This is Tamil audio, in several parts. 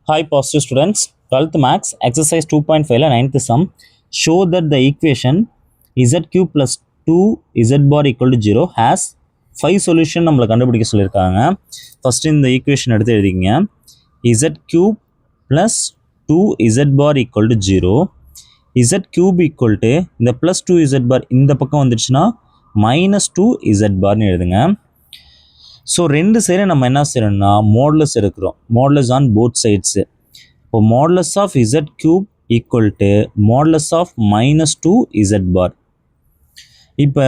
Hi, positive students. 12th Max, exercise 2.5, 9th sum. Show that the equation z cube plus 2z bar equal to 0 has 5 solution நம்மளை கண்டுபிடிக்க சொல்லியிருக்காங்க. ஃபர்ஸ்ட் இந்த ஈக்குவேஷன் எடுத்து எழுதிங்க. z cube plus 2z bar equal to 0. z cube equal to இந்த plus 2z bar இந்த பக்கம் வந்துடுச்சுன்னா minus 2z barன்னு எழுதுங்க. ஸோ ரெண்டு சைடு நம்ம என்ன செய்யணும்னா மோட்லஸ் எடுக்கிறோம். Modulus on both sides. இப்போ modulus of Z cube equal to modulus of minus 2z bar. இப்போ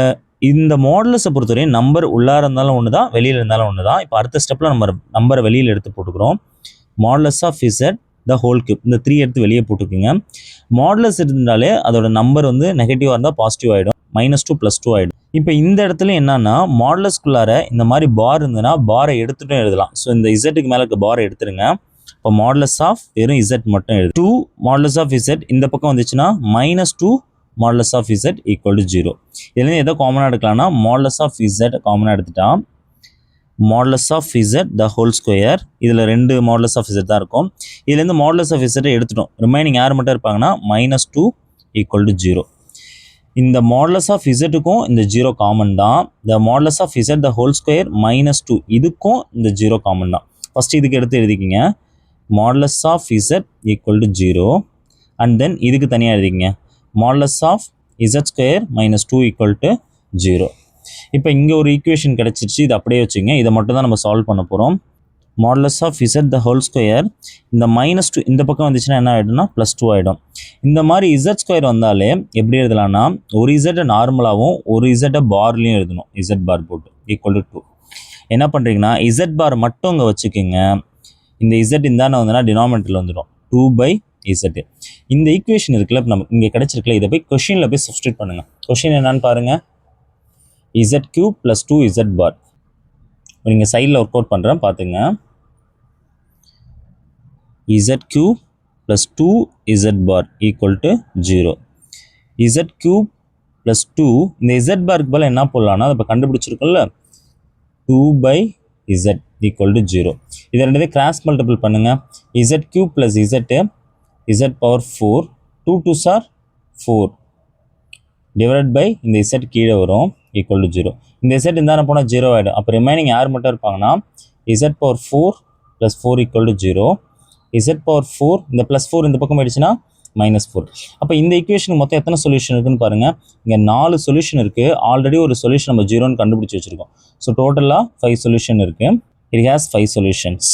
இந்த மாடுலஸை பொறுத்தவரையும் நம்பர் உள்ளார இருந்தாலும் ஒன்று தான், வெளியில் இருந்தாலும் ஒன்று தான். இப்போ அடுத்த ஸ்டெப்பில் நம்ம நம்பரை வெளியில் எடுத்து போட்டுக்கிறோம். Modulus of Z the whole cube, இந்த 3 எடுத்து வெளியே போட்டுக்குங்க. மாடுலஸ் இருந்தாலே அதோட நம்பர் வந்து நெகட்டிவாக இருந்தால் பாசிட்டிவ் ஆகிடும், -2 + 2 ஆகிடும். இப்போ இந்த இடத்துல என்னன்னா மாடுலஸ்குள்ளார இந்த மாதிரி பார் இருந்ததுன்னா பாரை எடுத்துட்டும் எழுதலாம். ஸோ இந்த இசட்டுக்கு மேலே இருக்க பாரை எடுத்துருங்க. இப்போ மாடுலஸ் ஆஃப் வெறும் இசட் மட்டும் எழுது. 2 மாடுலஸ் ஆஃப் இசட் இந்த பக்கம் வந்துச்சுன்னா -2 modulus of Z equal to 0. இதுலேருந்து எதோ காமனாக எடுக்கலாம்னா மாடுலஸ் ஆஃப் இசட் காமனாக எடுத்துட்டா modulus of Z the whole square. இதில் 2 மாடுலஸ் ஆஃப் இசட் தான் இருக்கும். இதுலேருந்து மாடுலஸ் ஆஃப் இசட்டை எடுத்துட்டோம். ரிமைனிங் யார் மட்டும் இருப்பாங்கன்னா -2 ஈக்குவல் டு 0. இந்த மாடுலஸ் ஆஃப் இசட்டுக்கும் இந்த 0 காமன் தான். The modulus of Z the whole square -2 இதுக்கும் இந்த 0 காமன் தான். ஃபஸ்ட்டு இதுக்கு எடுத்து எழுதிக்கிங்க. Modulus of Z equal to 0 and then இதுக்கு தனியாக எழுதிக்கிங்க. Modulus of Z square -2 equal to 0. இப்போ இங்கே ஒரு ஈக்குவேஷன் கிடச்சிருச்சு, இது அப்படியே வச்சுங்க. இதை மட்டும் தான் நம்ம சால்வ் பண்ண போகிறோம். Modulus of Z the whole square இந்த -2 இந்த பக்கம் வந்துச்சுன்னா என்ன ஆகிடும்னா +2 ஆகிடும். இந்த மாதிரி இசட் ஸ்கொயர் வந்தாலே எப்படி எழுதலாம்னா ஒரு இசட்டை நார்மலாகவும் ஒரு இசட்டை பார்லையும் எழுதணும். இசட் பார் போட்டு ஈக்குவல் டு 2. என்ன பண்ணுறீங்கன்னா இசட் பார் மட்டும் இங்கே வச்சுக்கோங்க. இந்த இசட் இந்தான வந்தோன்னா டினாமினேட்டரில் வந்துடும் 2/z. இந்த ஈக்குவேஷன் இருக்குல்ல, இப்போ நம்ம இங்கே கிடச்சிருக்குல்ல, இதை போய் கொஷினில் போய் சப்ஸ்டியூட் பண்ணுங்கள். கொஷின் என்னன்னு பாருங்கள். Z cube + 2z bar. நீங்கள் சைடில் ஒர்க் அவுட் பண்ணுறேன் பார்த்துங்க. Z cube + 2z bar equal to 0. Z cube + 2 இந்த இசட் பாருக்கு போல் என்ன போடலான்னா அதை இப்போ கண்டுபிடிச்சிருக்கோம்ல 2/z ஈக்குவல் டு 0. இதை ரெண்டுமே கிராஸ் மல்டிபிள் பண்ணுங்கள். Z cube + z power 4 2 2s are 4 divide by இந்த இசட் கீழே வரும் ஈக்குவல் டு 0. இந்த இசட் இந்தான போனால் 0 ஆகிடும். அப்போ ரிமைனிங் யார் மட்டும் இருப்பாங்கன்னா Z power 4 + 4 equal to 0. Z power 4 இந்த +4 இந்த பக்கம் ஆயிடுச்சுன்னா -4. அப்போ இந்த ஈக்குவேஷனுக்கு மொத்தம் எத்தனை சொல்யூஷன் இருக்குன்னு பாருங்கள். இங்கே 4 சொல்யூஷன் இருக்குது. ஆல்ரெடி ஒரு சொல்யூஷன் நம்ம 0ன்னு கண்டுபிடிச்சி வச்சுருக்கோம். ஸோ டோட்டலாக 5 சொல்யூஷன் இருக்குது. It has 5 solutions.